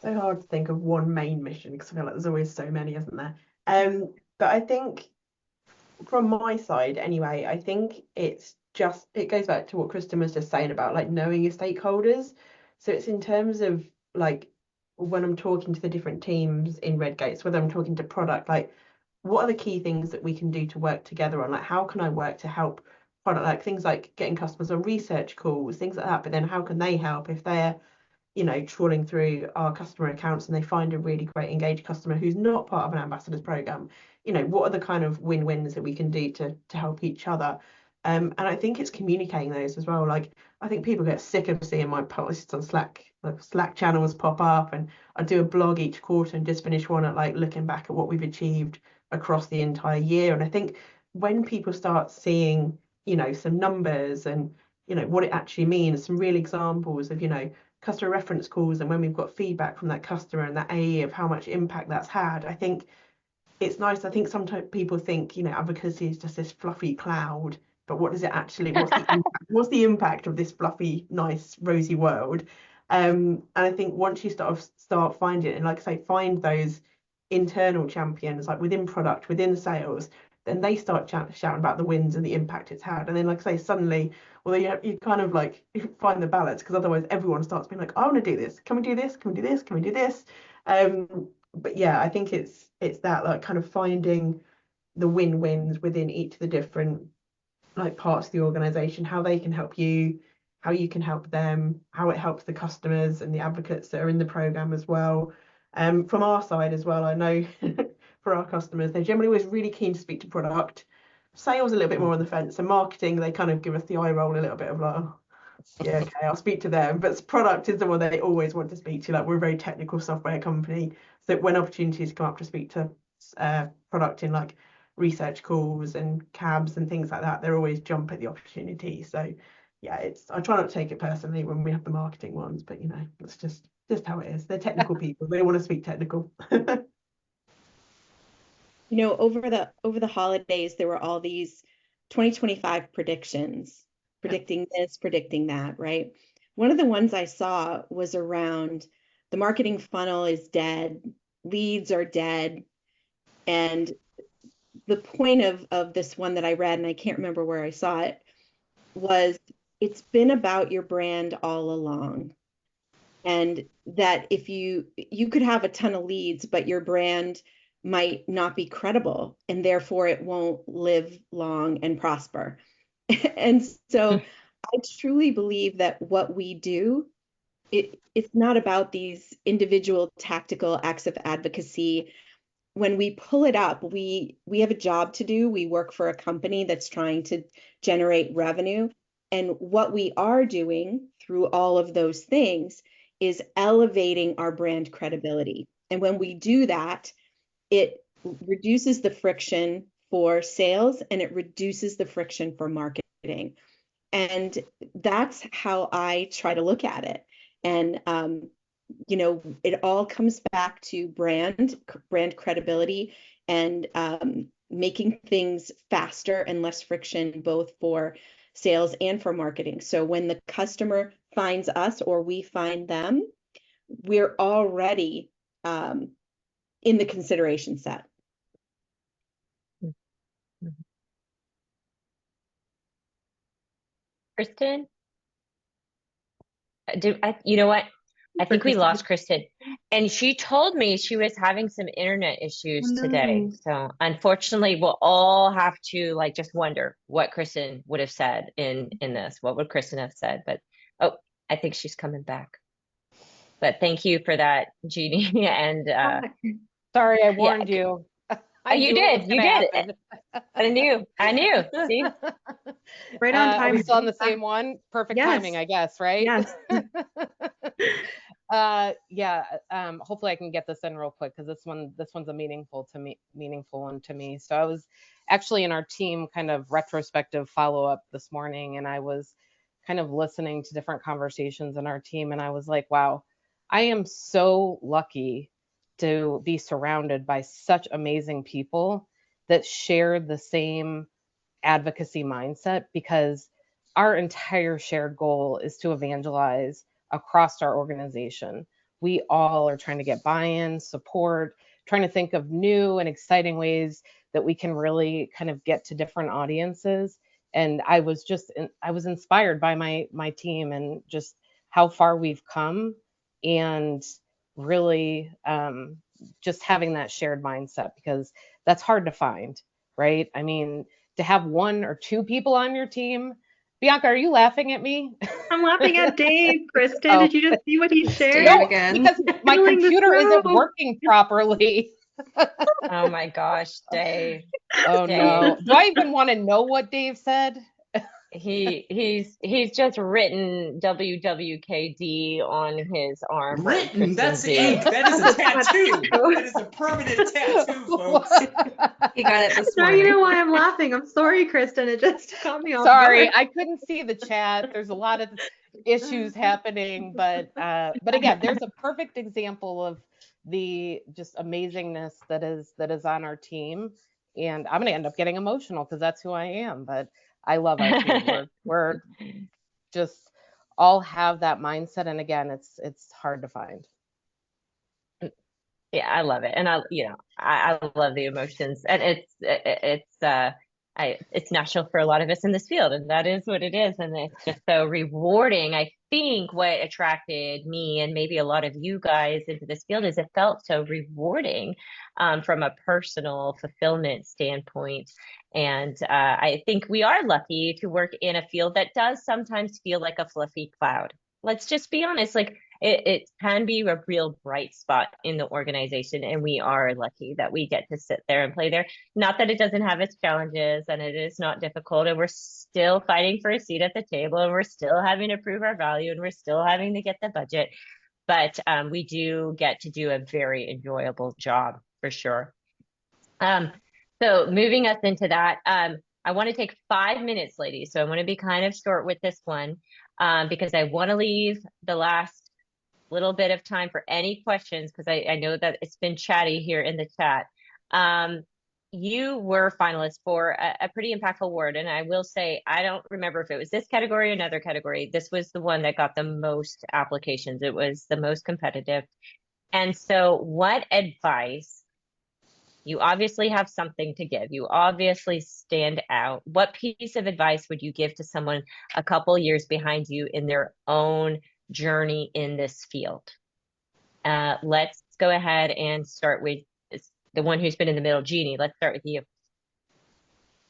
So hard to think of one main mission, because I feel like there's always so many, isn't there? But I think from my side anyway, I think it goes back to what Kristen was just saying about like knowing your stakeholders. So it's in terms of like when I'm talking to the different teams in Redgates, whether I'm talking to product, like what are the key things that we can do to work together on? Like how can I work to help product, like things like getting customers on research calls, things like that. But then how can they help if they're, you know, trawling through our customer accounts and they find a really great engaged customer who's not part of an ambassadors program? You know, what are the kind of win-wins that we can do to help each other? And I think it's communicating those as well. Like I think people get sick of seeing my posts on Slack, like Slack channels pop up, and I do a blog each quarter and just finish one at like looking back at what we've achieved across the entire year. And I think when people start seeing, you know, some numbers and, you know, what it actually means, some real examples of, you know, customer reference calls, and when we've got feedback from that customer and that AE of how much impact that's had, I think it's nice. I think sometimes people think, you know, advocacy is just this fluffy cloud, but what does it actually, what's the impact of this fluffy, nice, rosy world? And I think once you start finding it, and like I say, find those internal champions, like within product, within sales, then they start shouting about the wins and the impact it's had. And then, like I say, suddenly, although you kind of like find the balance, because otherwise everyone starts being like, I want to do this. Can we do this? Can we do this? Can we do this? But yeah, I think it's that like kind of finding the win-wins within each of the different like parts of the organization, how they can help you, how you can help them, how it helps the customers and the advocates that are in the program as well. From our side as well, I know for our customers, they're generally always really keen to speak to product. Sales a little bit more on the fence, and marketing, they kind of give us the eye roll a little bit of like, oh, yeah, okay, I'll speak to them. But product is the one they always want to speak to. Like we're a very technical software company, so when opportunities come up to speak to product in like research calls and cabs and things like that, they're always jump at the opportunity. So yeah, I try not to take it personally when we have the marketing ones, but you know, it's just how it is. They're technical people. They want to speak technical. You know, over the holidays, there were all these 2025 predictions, predicting this, predicting that, right? One of the ones I saw was around the marketing funnel is dead, leads are dead. And the point of this one that I read, and I can't remember where I saw it, was it's been about your brand all along. And that if you could have a ton of leads, but your brand might not be credible, and therefore it won't live long and prosper. And so I truly believe that what we do, it's not about these individual tactical acts of advocacy. When we pull it up, we have a job to do. We work for a company that's trying to generate revenue. And what we are doing through all of those things is elevating our brand credibility. And when we do that, it reduces the friction for sales and it reduces the friction for marketing. And that's how I try to look at it. And it all comes back to brand credibility, and making things faster and less friction, both for sales and for marketing. So when the customer finds us or we find them, we're already in the consideration set. Kristen? You know what? I think we lost Kristen. And she told me she was having some internet issues today. So unfortunately, we'll all have to just wonder what Kristen would have said in this. What would Kristen have said? But I think she's coming back. But thank you for that, Jeannie. And sorry, I warned you. You did. I knew. See? Right on time. Are we still on the same one? Perfect timing, I guess, right? Yes. Hopefully I can get this in real quick, because this one's a meaningful one to me. So I was actually in our team kind of retrospective follow-up this morning, and I was kind of listening to different conversations in our team, and I was like, wow, I am so lucky to be surrounded by such amazing people that share the same advocacy mindset, because our entire shared goal is to evangelize across our organization. We all are trying to get buy-in, support, trying to think of new and exciting ways that we can really kind of get to different audiences. And I was inspired by my team and just how far we've come, and really just having that shared mindset, because that's hard to find, right? I mean, to have one or two people on your team. Bianca, are you laughing at me? I'm laughing at Dave, Kristen. Did you just see what he shared? No, because my computer isn't working properly. Oh my gosh, Dave. Oh Dave. no. Do I even want to know what Dave said? He's just written WWKD on his arm. Written? That's ink. That is a tattoo. That is a permanent tattoo, folks. You got it this morning. Now you know why I'm laughing. I'm sorry, Kristen. It just caught me off Sorry, guard. I couldn't see the chat. There's a lot of issues happening, but again, there's a perfect example of the just amazingness that is on our team. And I'm gonna end up getting emotional because that's who I am. But I love our team. We're just all have that mindset, and again, it's hard to find. Yeah, I love it, and I love the emotions, and it's natural for a lot of us in this field, and that is what it is, and it's just so rewarding. I think what attracted me and maybe a lot of you guys into this field is it felt so rewarding from a personal fulfillment standpoint. And I think we are lucky to work in a field that does sometimes feel like a fluffy cloud. Let's just be honest, it can be a real bright spot in the organization, and we are lucky that we get to sit there and play there. Not that it doesn't have its challenges, and it is not difficult, and we're still fighting for a seat at the table, and we're still having to prove our value, and we're still having to get the budget. But we do get to do a very enjoyable job for sure. So moving us into that, I want to take 5 minutes, ladies. So I want to be kind of short with this one because I want to leave the last little bit of time for any questions, because I know that it's been chatty here in the chat. You were finalists for a pretty impactful award, and I will say, I don't remember if it was this category or another category. This was the one that got the most applications. It was the most competitive. And so what advice, you obviously have something to give, you obviously stand out. What piece of advice would you give to someone a couple years behind you in their own journey in this field. Let's go ahead and start with the one who's been in the middle, Jeannie. Let's start with you.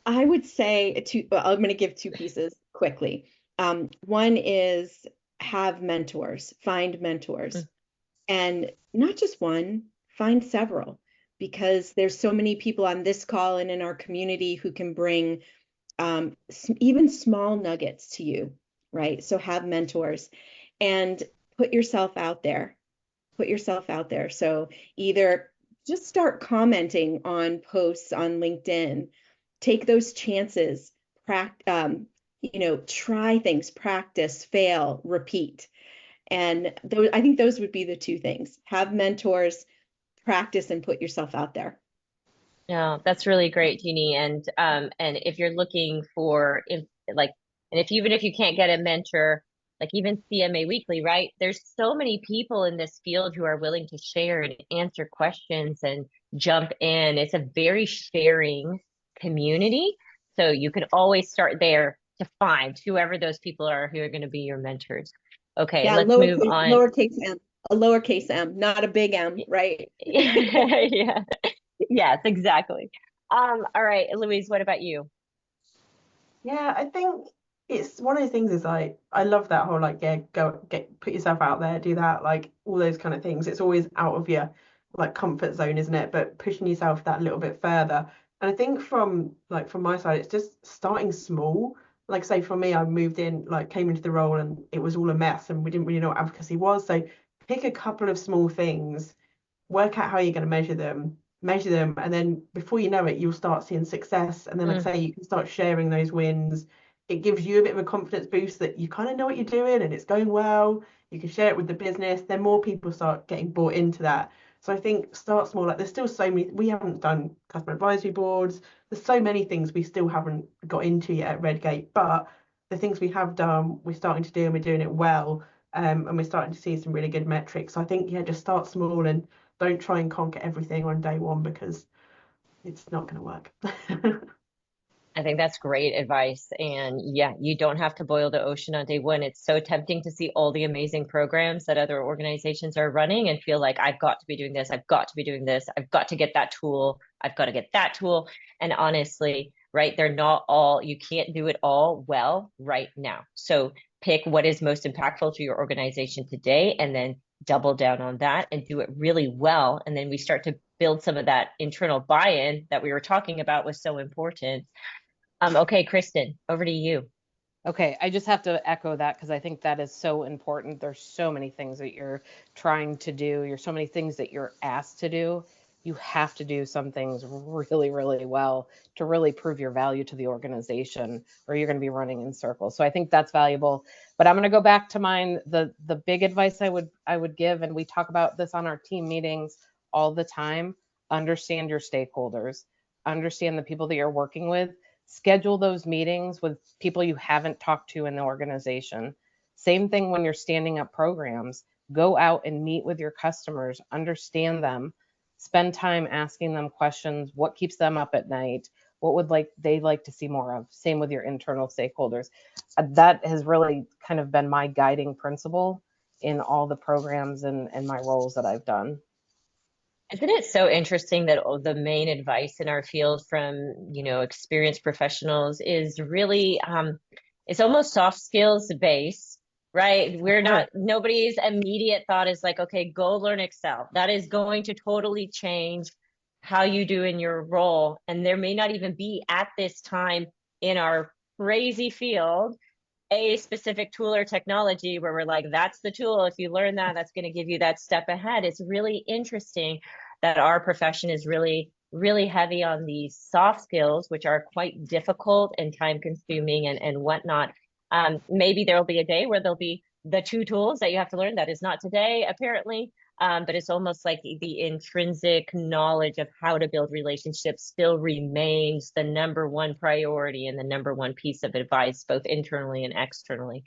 I would say I'm going to give two pieces quickly. One is have mentors, find mentors, and not just one, find several, because there's so many people on this call and in our community who can bring even small nuggets to you, right? So have mentors and put yourself out there. Put yourself out there. So either just start commenting on posts on LinkedIn, take those chances, try things, practice, fail, repeat. And I think those would be the two things. Have mentors, practice, and put yourself out there. Yeah, that's really great, Jeannie. And if you're looking for even if you can't get a mentor, like even CMA Weekly, right? There's so many people in this field who are willing to share and answer questions and jump in. It's a very sharing community. So you can always start there to find whoever those people are who are going to be your mentors. Okay, yeah, let's move on. Lowercase m, a lowercase m, not a big M, right? Yeah. Yes, exactly. All right, Louise, what about you? Yeah, I think it's one of those things is like I love that whole like put yourself out there, do that, like all those kind of things. It's always out of your like comfort zone, isn't it? But pushing yourself that little bit further. And I think from my side, it's just starting small. Like say for me, I moved in, like came into the role and it was all a mess and we didn't really know what advocacy was. So pick a couple of small things, work out how you're going to measure them, and then before you know it, you'll start seeing success. And then, like I say, you can start sharing those wins. It gives you a bit of a confidence boost that you kind of know what you're doing and it's going well. You can share it with the business. Then more people start getting bought into that. So I think start small. Like there's still so many. We haven't done customer advisory boards. There's so many things we still haven't got into yet at Redgate, but the things we have done, we're starting to do and we're doing it well. And we're starting to see some really good metrics. So I think, yeah, just start small and don't try and conquer everything on day one because it's not going to work. I think that's great advice. And yeah, you don't have to boil the ocean on day one. It's so tempting to see all the amazing programs that other organizations are running and feel like I've got to be doing this. I've got to be doing this. I've got to get that tool. I've got to get that tool. And honestly, right, they're not all, you can't do it all well right now. So pick what is most impactful to your organization today and then double down on that and do it really well. And then we start to build some of that internal buy-in that we were talking about was so important. Okay, Kristen, over to you. Okay, I just have to echo that because I think that is so important. There's so many things that you're trying to do. There's so many things that you're asked to do. You have to do some things really, really well to really prove your value to the organization, or you're going to be running in circles. So I think that's valuable. But I'm going to go back to mine. The big advice I would give, and we talk about this on our team meetings all the time, understand your stakeholders, understand the people that you're working with. Schedule those meetings with people you haven't talked to in the organization. Same thing when you're standing up programs. Go out and meet with your customers, understand them, spend time asking them questions. What keeps them up at night? What would they like to see more of? Same with your internal stakeholders. That has really kind of been my guiding principle in all the programs and my roles that I've done. Isn't it so interesting that the main advice in our field from, experienced professionals is really, it's almost soft skills based, right? Nobody's immediate thought is like, okay, go learn Excel. That is going to totally change how you do in your role. And there may not even be at this time in our crazy field a specific tool or technology where we're like, that's the tool. If you learn that, that's going to give you that step ahead. It's really interesting that our profession is really, really heavy on these soft skills, which are quite difficult and time consuming and whatnot. Maybe there'll be a day where there'll be the two tools that you have to learn. That is not today, apparently. But it's almost like the intrinsic knowledge of how to build relationships still remains the number one priority and the number one piece of advice, both internally and externally.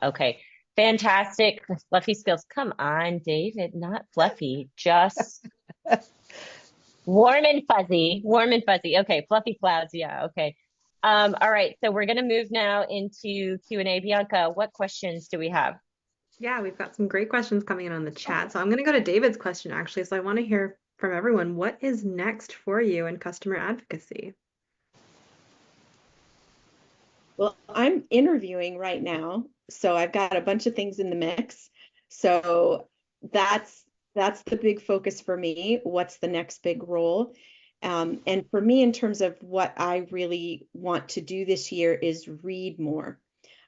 Okay, fantastic. Fluffy skills. Come on, David, not fluffy, just warm and fuzzy, warm and fuzzy. Okay, fluffy clouds. Yeah, okay. All right, so we're going to move now into Q&A. Bianca, what questions do we have? Yeah, we've got some great questions coming in on the chat. So I'm going to go to David's question actually. So I want to hear from everyone. What is next for you in customer advocacy? Well, I'm interviewing right now, so I've got a bunch of things in the mix. So that's the big focus for me. What's the next big role? And for me, in terms of what I really want to do this year is read more.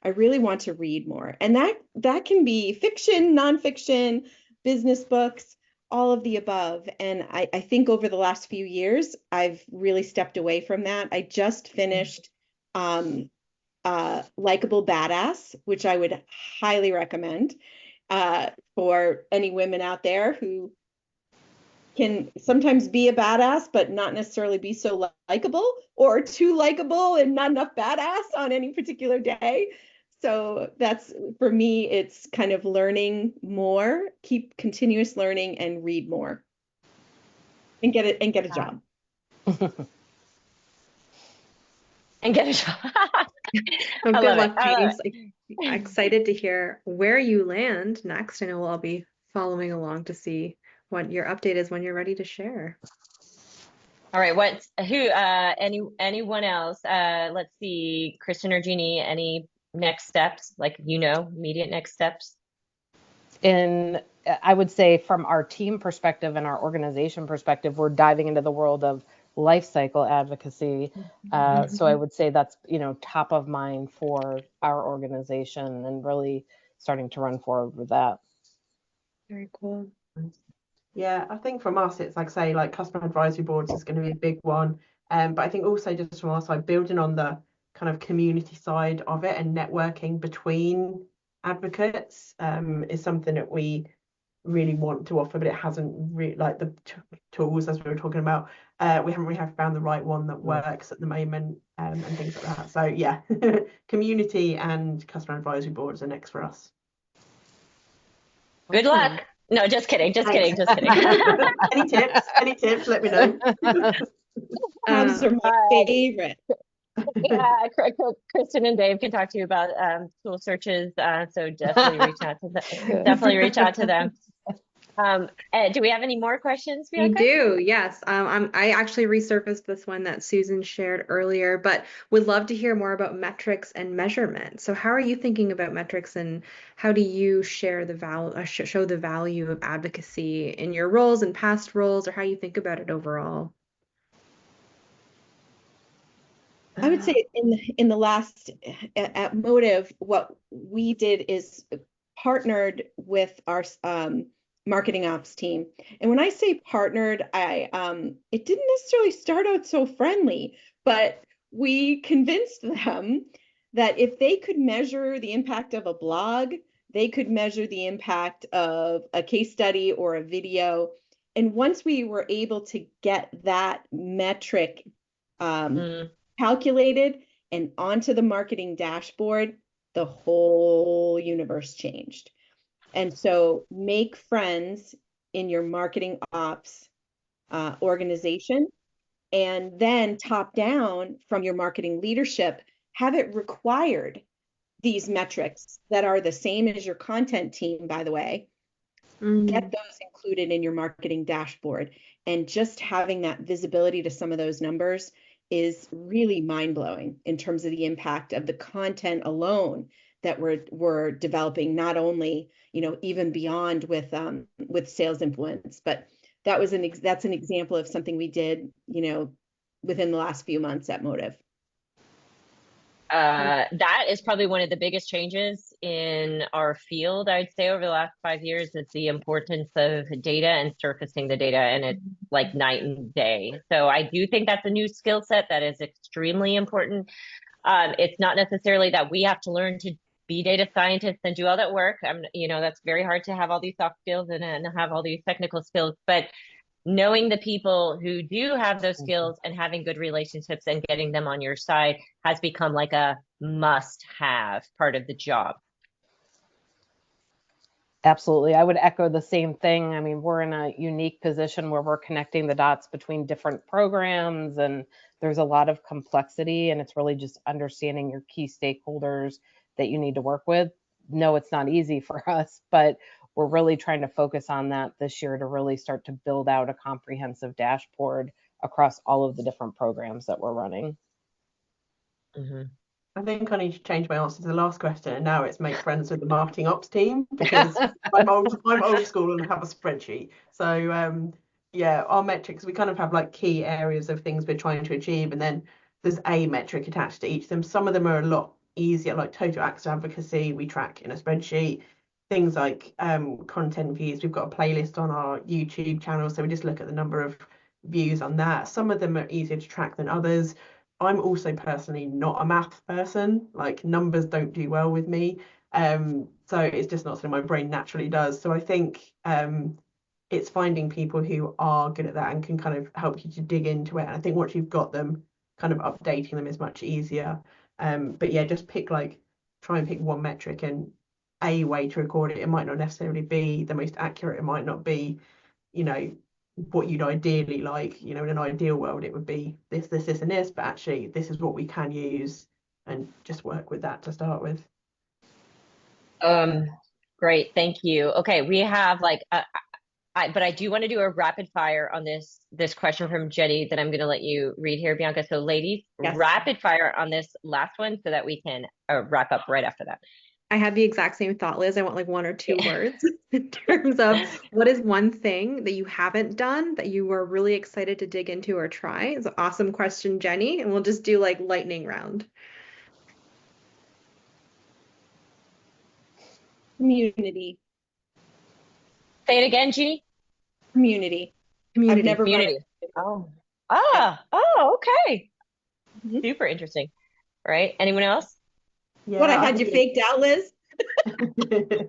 I really want to read more. And that can be fiction, nonfiction, business books, all of the above. And I think over the last few years, I've really stepped away from that. I just finished Likeable Badass, which I would highly recommend for any women out there who can sometimes be a badass, but not necessarily be so likable, or too likable and not enough badass on any particular day. So that's, for me, it's kind of learning more, keep continuous learning and read more and get a job. And get a job. Well, I good love luck, it. I love Jeannie. Excited to hear where you land next. I know we'll all be following along to see what your update is when you're ready to share. All right, anyone else? Let's see, Kristen or Jeannie, any next steps, like, immediate next steps? I would say from our team perspective and our organization perspective, we're diving into the world of life cycle advocacy. So I would say that's, top of mind for our organization and really starting to run forward with that. Very cool. Yeah, I think from us, it's like, say, like customer advisory boards is going to be a big one. But I think also just from our side, building on the kind of community side of it and networking between advocates is something that we really want to offer, but it hasn't really, like the tools, as we were talking about, we haven't really found the right one that works at the moment, and things like that. So yeah, community and customer advisory boards are next for us. Good luck. No, just kidding. Any tips, let me know. Those are my favorite. Yeah, Kristen and Dave can talk to you about tool searches, so definitely reach out to them. Do we have any more questions, Bianca? We do, yes. I actually resurfaced this one that Susan shared earlier, but would love to hear more about metrics and measurement. So how are you thinking about metrics, and how do you share the show the value of advocacy in your roles and past roles, or how you think about it overall? I would say in the last at Motive, what we did is partnered with our marketing ops team. And when I say partnered, it didn't necessarily start out so friendly, but we convinced them that if they could measure the impact of a blog, they could measure the impact of a case study or a video. And once we were able to get that metric calculated and onto the marketing dashboard, the whole universe changed. And so make friends in your marketing ops organization, and then top down from your marketing leadership, have it required, these metrics that are the same as your content team, by the way, get those included in your marketing dashboard. And just having that visibility to some of those numbers is really mind-blowing in terms of the impact of the content alone that we're developing, not only, even beyond with sales influence, but that's an example of something we did, within the last few months at Motive. That is probably one of the biggest changes in our field, I'd say, over the last 5 years, is the importance of data and surfacing the data, and it's like night and day. So I do think that's a new skill set that is extremely important. It's not necessarily that we have to learn to be data scientists and do all that work. That's very hard to have all these soft skills and have all these technical skills, but knowing the people who do have those skills and having good relationships and getting them on your side has become like a must-have part of the job. Absolutely. I would echo the same thing. I mean, we're in a unique position where we're connecting the dots between different programs, and there's a lot of complexity, and it's really just understanding your key stakeholders that you need to work with know it's not easy for us, but we're really trying to focus on that this year to really start to build out a comprehensive dashboard across all of the different programs that we're running. I think I need to change my answer to the last question, and now it's make friends with the marketing ops team, because I'm old school and have a spreadsheet. So yeah, our metrics, we kind of have like key areas of things we're trying to achieve, and then there's a metric attached to each of them. Some of them are a lot easier, like total acts of advocacy, we track in a spreadsheet. Things like content views, we've got a playlist on our YouTube channel, so we just look at the number of views on that. Some of them are easier to track than others. I'm also personally not a math person, like numbers don't do well with me. So it's just not something my brain naturally does. So I think it's finding people who are good at that and can kind of help you to dig into it. And I think once you've got them, kind of updating them is much easier. But yeah, just try and pick one metric and a way to record it. It might not necessarily be the most accurate. It might not be, you know, what you'd ideally like. You know, in an ideal world, it would be this, and this, but actually this is what we can use, and just work with that to start with. Great, thank you. Okay, we have like but I do want to do a rapid fire on this question from Jenny that I'm going to let you read here, Bianca. So ladies, Yes. Rapid fire on this last one so that we can wrap up right after that. I had the exact same thought, Liz. I want like 1 or 2 words in terms of what is one thing that you haven't done that you were really excited to dig into or try. It's an awesome question, Jenny. And we'll just do like lightning round. Community. Say it again, Jeannie. Community. Community. I've never run Community. it. Okay. Mhm. Super interesting. All right. Anyone else? Yeah, What, I had you faked out, Liz?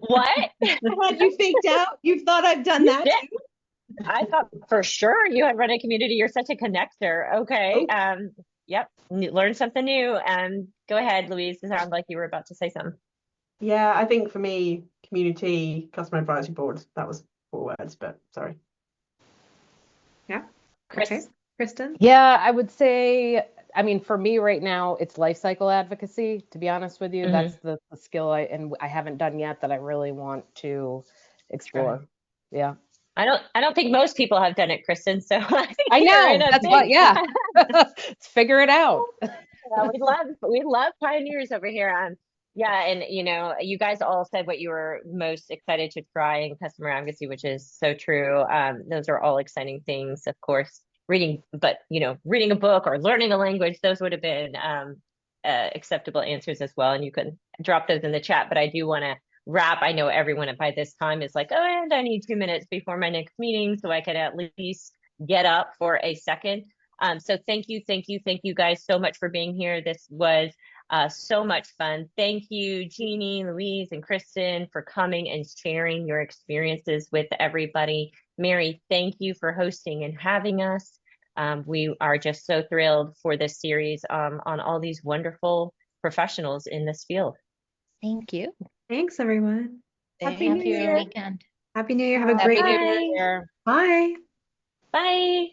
What? I had you faked out? You thought I've done that Yeah. too? I thought for sure you had run a community. You're such a connector. Okay. Oh. Yep. Learn something new. Go ahead, Louise. It sounded like you were about to say something. Yeah, I think for me, community, customer advisory board, that was 4 words, but sorry. Yeah. Chris. Okay. Kristen? Yeah, I would say, I mean, for me right now, it's life cycle advocacy, to be honest with you. Mhm. That's the skill I haven't done yet that I really want to explore. Yeah. I don't think most people have done it, Kristen. So I know. That's what, yeah. Let's figure it out. Yeah, we love pioneers over here. Yeah, and you know, you guys all said what you were most excited to try in customer advocacy, which is so true. Those are all exciting things, of course. Reading a book or learning a language, those would have been acceptable answers as well. And you can drop those in the chat. But I do want to wrap. I know everyone by this time is like, oh, and I need 2 minutes before my next meeting, so I can at least get up for a second. So thank you guys so much for being here. This was so much fun. Thank you, Jeannie, Louise, and Kristen for coming and sharing your experiences with everybody. Mary, thank you for hosting and having us. We are just so thrilled for this series on all these wonderful professionals in this field. Thank you. Thanks, everyone. Happy New Year. Weekend. Happy New Year. Have a Happy great New day. Year. Bye. Bye.